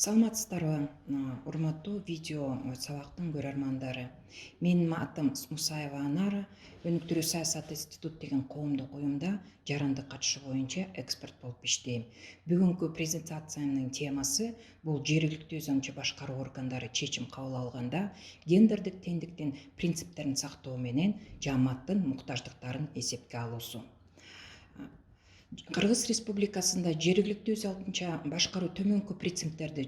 Саламатсыздарбы, урматтуу видео сабактын көрөрмандары. Менин атым Мусаева Анара, Өнүктүрүү саясат институт деген коомдук уюмда жарандык катышы боюнча эксперт болуп иштейм. Бүгүнкү презентациянын темасы бул жергиликтүү өз аңчы башкаруу органдары чечим кабыл алганда гендердик теңдиктин принциптерин сактоо менен жааматтын муктаждыктарын эсепке алуусу. Кыргыз Республикасында жергиликтүү өз аңча башкаруу төмөнкү принциптерди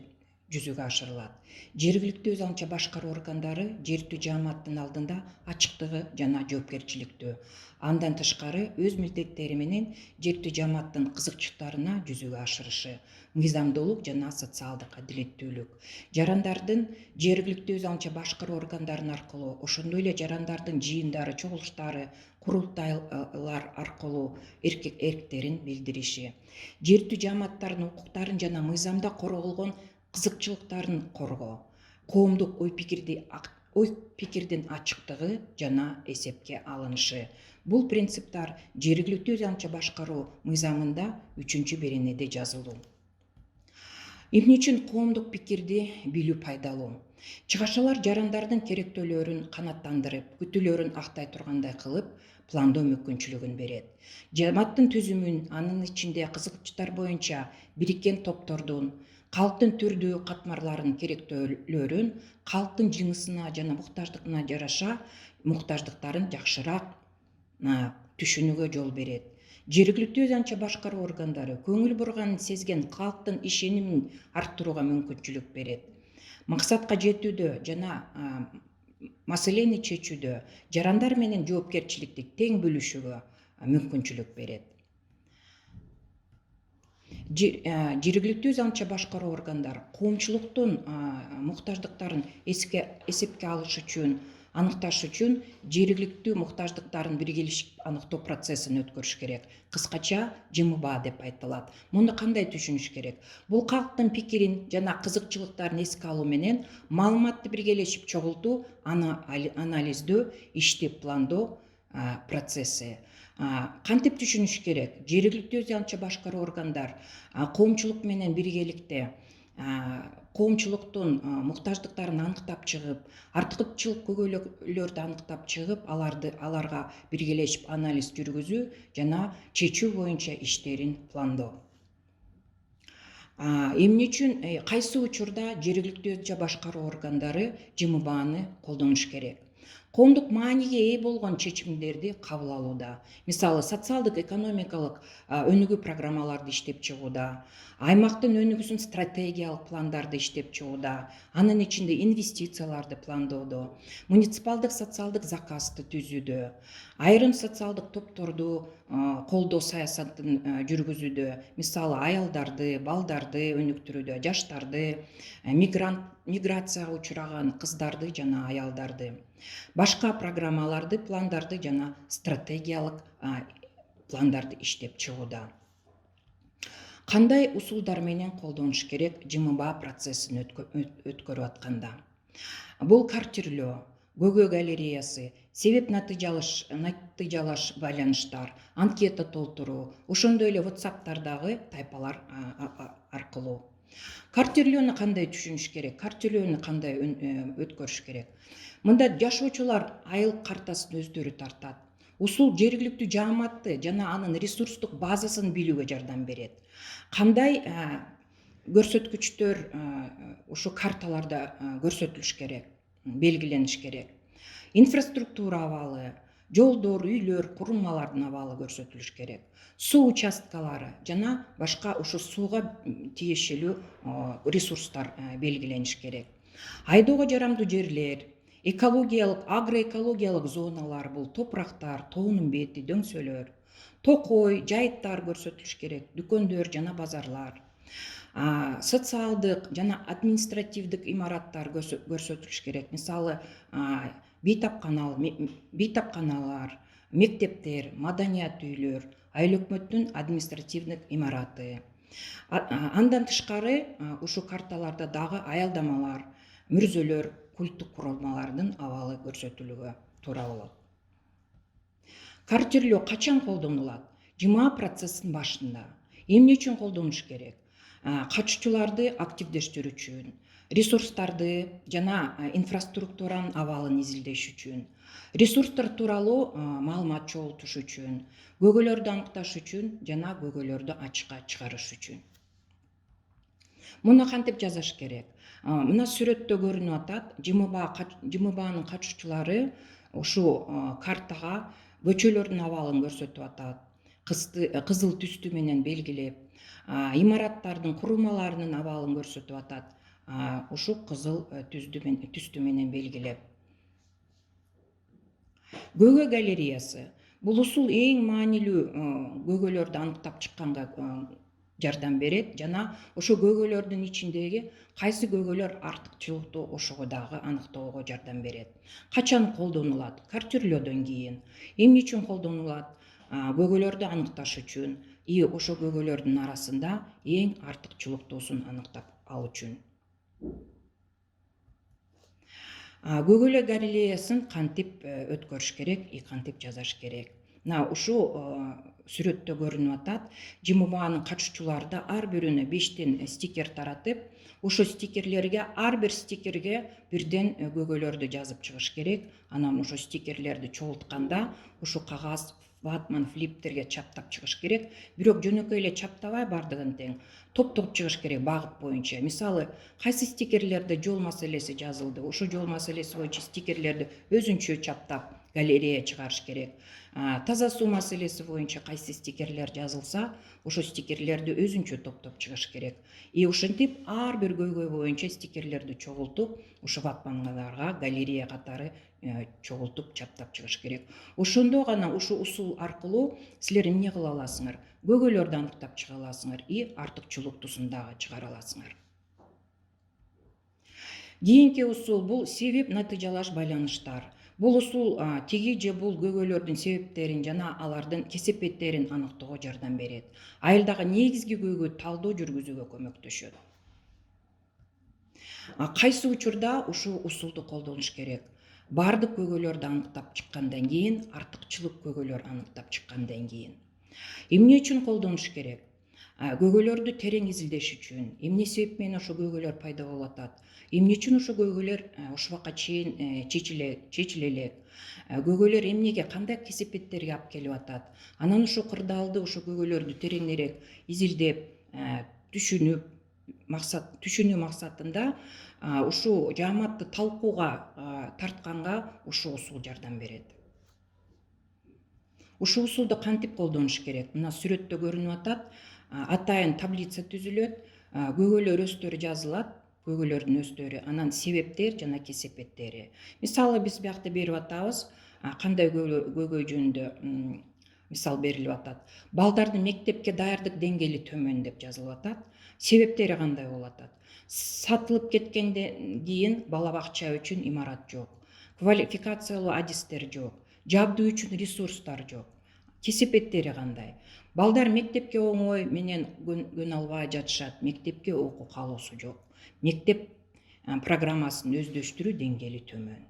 жүзөгө ашырылат. Жергиликтүү өз аңча башкаруу органдары жергиликтүү жааматтын алдында ачыктыгы жана жоопкерчиликтүү. Андан тышкары өз милдеттери менен жергиликтүү жааматтын кызыкчылыктарына жүзөгө ашырышы, мыйзамдуулук жана социалдык адилеттүүлүк. Жарандардын жергиликтүү өз аңча башкаруу органдарынын аркылуу, ошондой эле жарандардын жыйындары, чогулуштары, курултайлар аркылуу эрктерин билдириши, жергиликтүү жааматтардын укуктарын жана мыйзамда короголгон кызыкчылыктарын коргоо, коомдук ой пикирдин ачыктыгы жана эсепке алынышы. Бул принциптер жергиликтүү өз аңча башкаруу мыйзамында 3-беренеде жазылуу. Эмне үчүн коомдук пикирди билүү пайдалуу? Чыгашалар жарандардын керектөөлөрүн канааттандырып, күтүүлөрүн актай тургандай кылып, пландоо мүмкүнчүлүгүн берет. Жааматтын түзүмүн, анын ичинде кызыкчылыктар боюнча бириккен топтордун, калктын түрдүү катмарларынын керектөөлөрүн, калктын жынысына жана муктаждыгына жараша муктаждыктарын жакшыраак түшүнүүгө жол берет. Жергиликтүү өз аңча башкаруу органдары көңүл бурганын сезген калктын ишенимин арттырууга мүмкүнчүлүк берет. Максатка жетүүдө жана маселени чечүүдө жарандар менен жоопкерчиликти тең бөлүшүүгө мүмкүнчүлүк берет. Жергиликтүү өз аңча башкаруу органдары коомчулуктун муктаждыктарын эсепке алыш үчүн, аныкташ үчүн жергиликтүү муктаждыктарын биргелешип аныктоо процессин өткөрүш керек. Кыскача ЖМБА деп айтылат. Муну кандай түшүнүш керек? Бул калктын пикирин жана кызыкчылыктарын эске алуу менен маалыматты биргелешип чогултуу, аны анализдөө, иштеп пландоо процесси. Кантип түшүнүш керек? Жергиликтүү өз аңча башкаруу органдар коомчулук менен биргеликте коомчулуктун муктаждыктарын аныктап чыгып, артыкчылык көйгөйлөрдү аныктап чыгып, аларга биргелешип анализ жүргүзүү жана чечүү боюнча иштерин пландоо. Эмне үчүн кайсы учурда жергиликтүү өз башкаруу органдары ЖМБАны колдонуш керек? Коомдук мааниге ээ болгон чечимдерди кабыл алууда. Мисалы, социалдык экономикалык өнүгүү программаларды иштеп чыгууда, аймактын өнүгүүсүн стратегиялык пландарды иштеп чыгууда, анын ичинде инвестицияларды пландоодо, муниципалдык социалдык заказды түзүүдө, айрым социалдык топторду колдоо саясатын жүргүзүүдө, мисалы, аялдарды, балдарды өнүктүрүүдө, жаштарды, миграцияга учураган кыздарды жана аялдарды, башка программаларды, пландарды жана стратегиялык пландарды иштеп чыгууда. Кандай усулдар менен колдонуш керек ЖМБА процессин өткөрүп атканда? Бул картирлөө, көйгөй галереясы, себеп натыйжалаш байланыштар, анкета толтуруу, ошондой эле WhatsApp'тардагы тайпалар аркылуу. Картирлөөнү кандай түшүнүш керек? Картирлөөнү кандай өткөрүш керек? Мында жашоочулар айыл картасын өздөрү тартат. Усул жергиликтүү жааматты жана анын ресурстук базасын билүүгө жардам берет. Кандай көрсөткүчтөр ушу карталарда көрсөтүлүш керек, белгилениш керек? Инфраструктура абалы, жолдор, үйлөр, курулмалардын абалы көрсөтүлүш керек. Суу участкалары жана башка ушу сууга тиешелүү ресурстар белгилениш керек. Айдоого жарамдуу жерлер, экологиялык, агроэкологиялык зоналар, бул топурактар, тоонун бети, дөңсөлөр, токой, жайыттар көрсөтүлүш керек, дүкөндөр жана базарлар. Социалдык жана административдик имараттар көрсөтүлүш керек. Мисалы, бейтапканалар, мектептер, маданият үйлөр, айыл өкмөттүн административдик имараты. Андан тышкары ушу карталарда дагы аялдамалар, мүрзөлөр, культтук курулмалардын абалы көрсөтүлүүгө туура болот. Картирлөө качан колдонулат? ЖМБА процесстин башында. Эмне үчүн колдонуш керек? катышуучуларды активдештирүү үчүн, ресурстарды жана инфраструктуранын абалын изилдеш үчүн, ресурстар тууралуу маалымат чогултуш үчүн, көйгөйлөрдү аныкташ үчүн жана көйгөйлөрдү ачыкка чыгарыш үчүн. Муну кантип жазаш керек? Мына сүрөттө көрүнүп атат. ЖМБанын катышуучулары ушул картага көчөлөрдүн абалын көрсөтүп атат. Кызыл түстүү менен белгилеп, имараттардын курулмаларынын абалын көрсөтүп атат. Ушул кызыл түстүү менен белгилеп. Көйгөй галереясы. Бул усул эң маанилүү көйгөйлөрдү аныктап чыкканга жардам берет жана ошо көйгөйлөрдүн ичиндеги кайсы көйгөйлөр артыкчылыктуу ошого дагы аныктоого жардам берет. Качан колдонулат? Картирлөөдөн кийин. Эмне үчүн колдонулат? Көйгөйлөрдү аныкташ үчүн, ошо көйгөйлөрдүн арасында эң артыкчылыктуусун аныктап алуу үчүн. Көйгөйлөр галереясын кантип өткөрүш керек, кантип жазаш керек? Мына ушул сүрөттө көрүнүп атат. ЖМБанын катышуучулары да ар бирүнө 5тен стикер таратып, ошо стикерлерге, ар бир стикерге бирден көйгөйлөрдү жазып чыгыш керек. Анан ошо стикерлерди чогултканда ушу кагаз ватман флиптерге чаптап чыгыш керек. Бирок жөнөкөй эле чаптабай бардыгын тең топтоп чыгыш керек багыт боюнча. Мисалы, кайсы стикерлерде жол маселеси жазылды, ошо жол маселеси боюнча стикерлерди өзүнчө чаптап галерея чыгарыш керек. Таза суу маселеси боюнча кайсы стикерлер жазылса, ошо стикерлерди өзүнчө топтоп чыгыш керек. Ошентип ар бир көйгөй боюнча стикерлерди чогултуп, ошо ватмандарга галерея катары чогултуп чаптап чыгыш керек. Ошондо гана ушул усул аркылуу силер эмне кыла аласыңар? Көйгөйлөрдү аныктап чыга аласыңар, артыкчылыктуусун дагы чыгара аласыңар. Кийинки усул бул себеп натыйжалаш байланыштар. Бул усул тиги же бул көйгөйлөрдүн себептерин жана алардын кесепеттерин аныктоого жардам берет. Айылдагы негизги көйгөй талдоо жүргүзүүгө көмөктөшөт. Кайсы учурда ушул усулду колдонуш керек? Бардык көйгөйлөрдү аныктап чыккандан кийин, артыкчылык көйгөйлөр аныктап чыккандан кийин. Эмне үчүн колдонуш керек? Көйгөйлөрдү терең изилдеш үчүн, эмне себеп менен ошо көйгөйлөр пайда болуп атат? Эмне үчүн ошо көйгөйлөр ушуга чейин чечиле элек? Көйгөйлөр эмнеге, кандай кесепеттерге алып келип атат? Анан ошо кырдаалды, ошо көйгөйлөрдү тереңирээк изилдеп, түшүнүү максатында ушул жааматты талкууга тартканга ушул усул жардам берет. Ушул усулду кантип колдонуш керек? Мына сүрөттө көрүнүп атат. Атайын таблица түзүлөт, көйгөйлөр өстөрү жазылат, көйгөйлөрдүн өстөрү, анан себептер жана кесепеттери. Мисалы, биз биякта берип атабыз, кандай көйгөй жөнүндө мисал берилип атат. Балдардын мектепке даярдык деңгээли төмөн деп жазылып атат. Себептери кандай болуп атат? Сатылып кеткенден кийин бала бакча үчүн имарат жок, квалификациялуу адистер жок, жабдуу үчүн ресурстар жок. Кесепеттери кандай? Балдар мектепке оңой менен көнө албай жатышат, мектепке окуу каалоосу жок. Мектеп программасын өздөштүрүү деңгээли төмөн.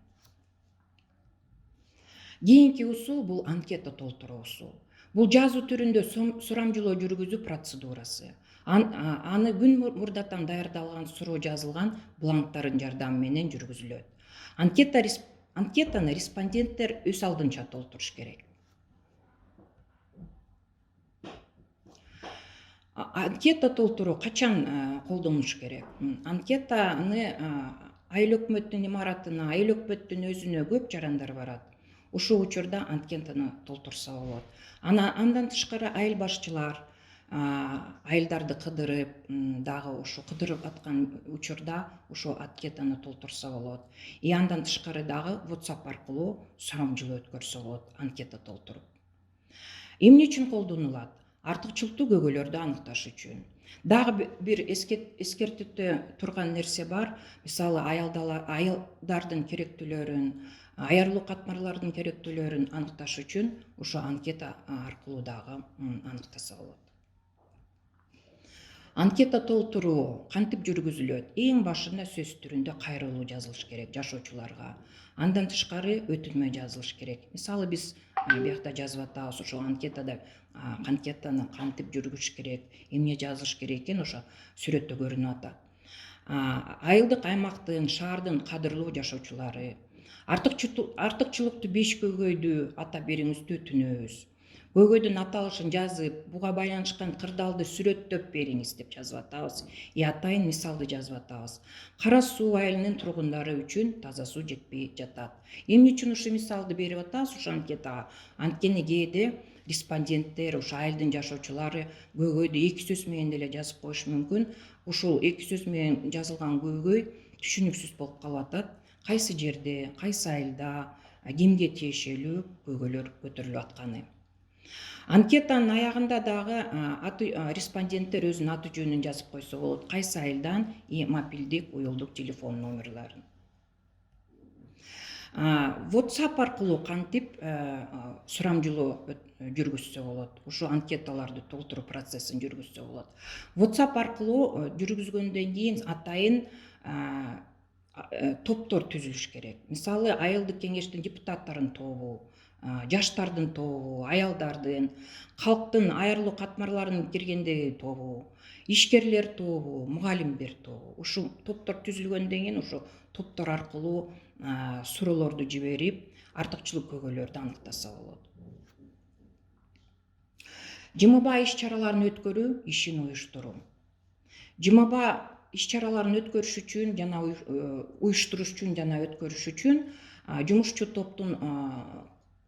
Кийинки усул бул анкета толтуруу усул. Бул жазуу түрүндө сурамжылоо жүргүзүү процедурасы. Аны күн мурдатан даярдалган суроо жазылган бланктардын жардамы менен жүргүзүлөт. Анкетаны респонденттер өз алдынча толтуруш керек. Анкета толтуруу качан колдонуш керек? Анкетаны айыл өкмөттүн имаратына, айыл өкмөттүн өзүнө көп жарандар барат. Ушул учурда анкетаны толтурса болот. Андан тышкары айыл башчылар айылдарды кыдырып, дагы ушу кыдырып аткан учурда ушул анкетаны толтурса болот. Андан тышкары дагы WhatsApp аркылуу сурамжылоо өткөрсө болот, анкета толтуруп. Эмне үчүн колдонулат? Артыкчылыктуу көйгөйлөрдү аныкташ үчүн. Дагы бир эскертүүдө турган нерсе бар. Мисалы, айылдардын керектүүлөрүн, айарылуу катмарлардын керектүүлөрүн аныкташ үчүн ошо анкета аркылуу дагы аныктаса болот. Анкета толтуруу кантип жүргүзүлөт? Эң башында сөз түрүндө кайрылуу жазылыш керек жашоочуларга. Андан тышкары өтүнмө жазылыш керек. Мисалы, биз биякта жазып атабыз. Ошо анкетада анкетаны кантип жүргүзүш керек, эмне жазыш керек экен ошо сүрөттө көрүнүп атат. Айылдык аймактын, шаардын кадырлуу жашоочулары, артыкчылыктуу 5 көйгөйдү атап бериңиздүү өтүнөбүз. Көйгөйдүн аталышын жазып, буга байланышкан кырдаалды сүрөттөп бериңиз деп жазып атабыз. Атайын мисалды жазып атабыз. Кара суу айылынын тургундары үчүн таза суу жетпей жатат. Эмне үчүн ушул мисалды берип атабыз ушул анкетага? Анткени кээде респонденттер, ошо айылдын жашоочулары көйгөйдү 2 сөз менен деле жазып коюшу мүмкүн. Ушул 2 сөз менен жазылган көйгөй түшүнүксүз болуп калып атат. Кайсы жерде, кайсы айылда, кимге тиешелүү көйгөйлөр көтөрүлүп атканы. Анкетанын аягында дагы респонденттер өзүнүн аты жөнүн жазып койсо болот. Кайсы айылдан и мобилдик уюлдук телефон номерлерин. WhatsApp аркылуу кантип сурамжылоо жүргүзсө болот. Ушу анкеталарды толтуруу процессин жүргүзсө болот. WhatsApp аркылуу жүргүзгөндөн кийин атайын топтор түзүлүш керек. Мисалы, айылдык кеңештин депутаттарынын тобу, жаштардын тобу, аялдардын, калктын айрылуу катмарларынын киргендеги тобу, ишкерлер тобу, мугалимдер тобу. Ушул топтор түзүлгөндөн кийин ошо топтор аркылуу суроолорду жиберип, артыкчылык көйгөйлөрдү аныктаса болот. ЖМБ иш-чараларын өткөрүү, ишин уюштуруу. ЖМБ иш-чараларын өткөрүш үчүн жана уюштуруш үчүн жана өткөрүш үчүн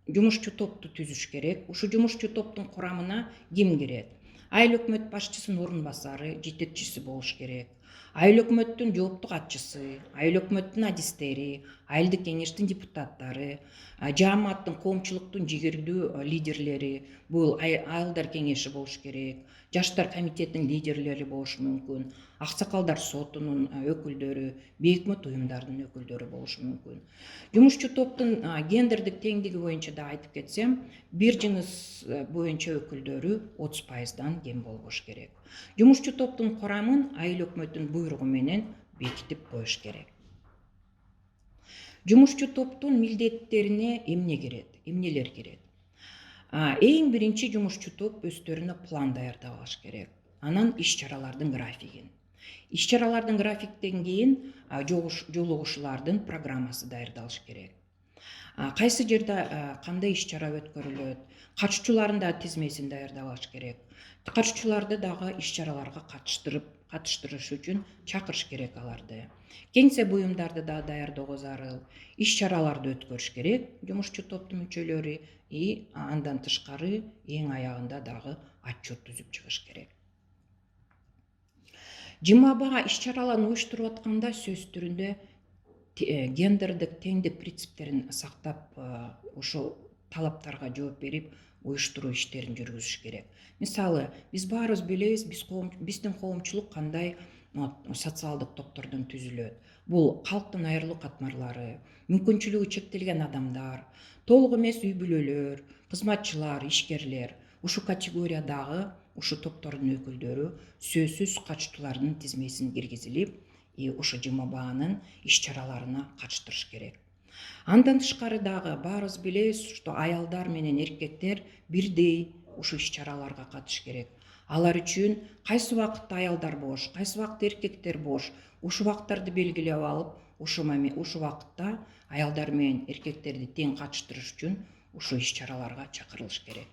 жумушчу топту түзүш керек. Ушу жумушчу топтун курамына ким кирет? Айыл өкмөт башчысынын орун басары, жетекчиси болуш керек. Айыл өкмөттүн жооптук катчысы, айыл өкмөттүн адистери, айылдык кеңештин депутаттары, жааматтын, коомчулуктун жигердүү лидерлери, бул айылдар кеңеши болуш керек, жаштар комитетинин лидерлери болушу мүмкүн, аксакалдар сотунун өкүлдөрү, бейөкмөт уюмдардын өкүлдөрү болушу мүмкүн. Жумушчу топтун гендердик теңдиги боюнча да айтып кетсем, бир жыныс боюнча өкүлдөрү 30%дан кем болбош керек. Жумушчу топтун курамын айыл өкмөттүн буйругу менен бекитип коюш керек. Жумушчу топтун милдеттерине эмнелер кирет? Эң биринчи жумушчу топ өздөрүнө план даярдап алыш керек. Анан иш-чаралардын графигин. Иш-чаралардын графиктен кийин жолугушуулардын программасы даярдалыш керек. Кайсы жерде кандай иш-чара өткөрүлөт, катышуучулардын да тизмесин даярдап алыш керек. Катышуучуларды дагы иш-чараларга катыштырыш үчүн чакырыш керек аларды. Кеңсе буюмдарды да даярдоого зарыл. Иш-чараларды өткөрүш керек жумушчу топтун мүчөлөрү, андан тышкары эң аягында дагы отчет түзүп чыгыш керек. ЖМБ иш-чараларын уюштуруп атканда сөз түрүндө гендердик теңдик принциптерин сактап, ошол талаптарга жооп берип, уюштуруу иштерин жүргүзүш керек. Мисалы, биз баарыбыз билебиз, биздин коомчулук кандай социалдык топтордон түзүлөт. Бул калктын айрылуу катмарлары, мүмкүнчүлүгү чектелген адамдар, толук эмес үй бүлөлөр, кызматчылар, ишкерлер. Ушу категориядагы ушу топтордун өкүлдөрү сөзсүз катышуучулардын тизмесин киргизилип, ушу ЖМБнын иш-чараларына катыштырыш керек. Андан тышкары дагы баарыбыз билебиз, что аялдар менен эркектер бирдей ушу иш-чараларга катыш керек. Алар үчүн кайсы убакытта аялдар бош, кайсы убакытта эркектер бош, ушу убакыттарды белгилеп алып, ушу убакытта аялдар менен эркектерди тең катыштырыш үчүн ушу иш-чараларга чакырылыш керек.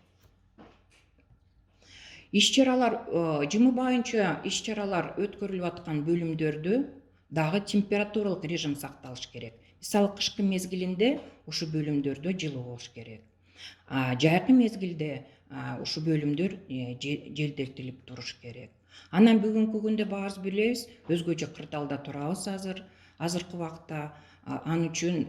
Иш-чаралар ЖМБ боюнча иш-чаралар өткөрүлүп аткан бөлүмдөрдө дагы температуралык режим сакталыш керек. Мисалы, кышкы мезгилинде ушу бөлүмдөрдө жылуу болуш керек. Жайкы мезгилде ушу бөлүмдөр желдетилип туруш керек. Анан бүгүнкү күндө баарыбыз билебиз, өзгөчө кырдаалда турабыз азыркы убакта. Ал үчүн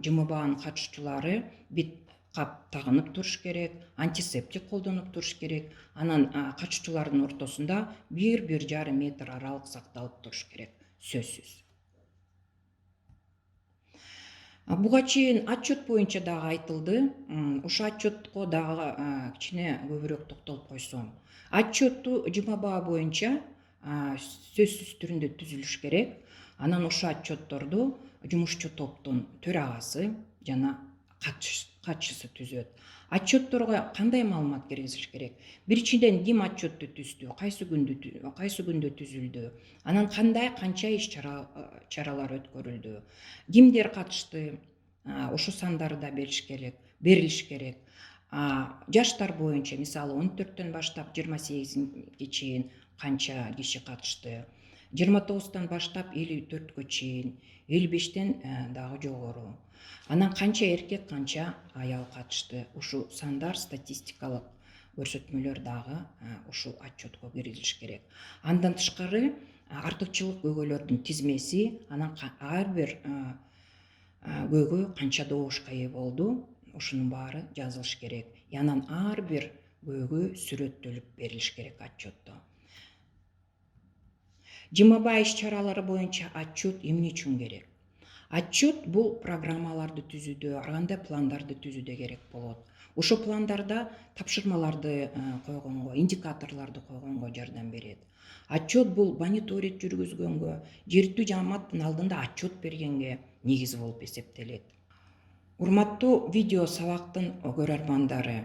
ЖМБнын катышуучулары бет кап тагынып туруш керек, антисептик колдонуп туруш керек. Анан катышуучулардын ортосунда 1–1,5 метр аралык сакталып туруш керек, сөзсүз. Буга чейин отчет боюнча дагы айтылды. Ушу отчетко дагы кичине көбүрөөк токтолуп койсом. Отчетту ЖМБ боюнча сөзсүз түрүндө түзүлүш керек. Анан ушу отчетторду жумушчу топтун төрагасы жана катчысы түзөт. Отчетторго кандай маалымат киргизиш керек? Биринчиден ким отчетту түздү, кайсы күндө түзүлдү, анан канча чаралар өткөрүлдү, кимдер катышты, ошол сандарды да берилиш керек. Жаштар боюнча мисалы 14төн баштап 28-ге чейин канча киши катышты, 29тан баштап 54гө чейин, 55тен дагы жогору. Анан канча эркек, канча аял катышты. Ушул сандар, статистикалык көрсөтмөлөр дагы ушул отчетко киргизилиш керек. Андан тышкары артыкчылык көйгөйлөрдүн тизмеси, анан ар бир көйгөй канча добушка ээ болду, ушунун баары жазылыш керек. Анан ар бир көйгөй сүрөттөлүп берилиш керек отчетто. ЖМБ иш-чаралары боюнча отчет эмне үчүн керек? Отчет бул программаларды түзүүдө, ар кандай пландарды түзүүдө керек болот. Ошол пландарда тапшырмаларды койгонго, индикаторлорду койгонго жардам берет. Отчет бул мониторинг жүргүзгөнгө, жергиликтүү жааматтын алдында отчет бергенге негиз болуп эсептелет. Урматтуу видео сабактын көрөрмандары,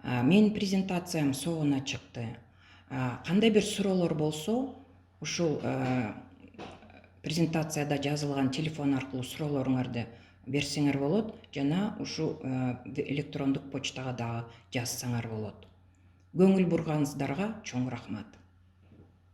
менин презентациям соңуна чыкты. Кандай бир суроолор болсо, ушул презентацияда жазылган телефон аркылуу суроолоруңарды берсеңер болот, жана ушул электрондук почтага дагы жазсаңар болот. Көңүл бурганыңыздарга чоң рахмат.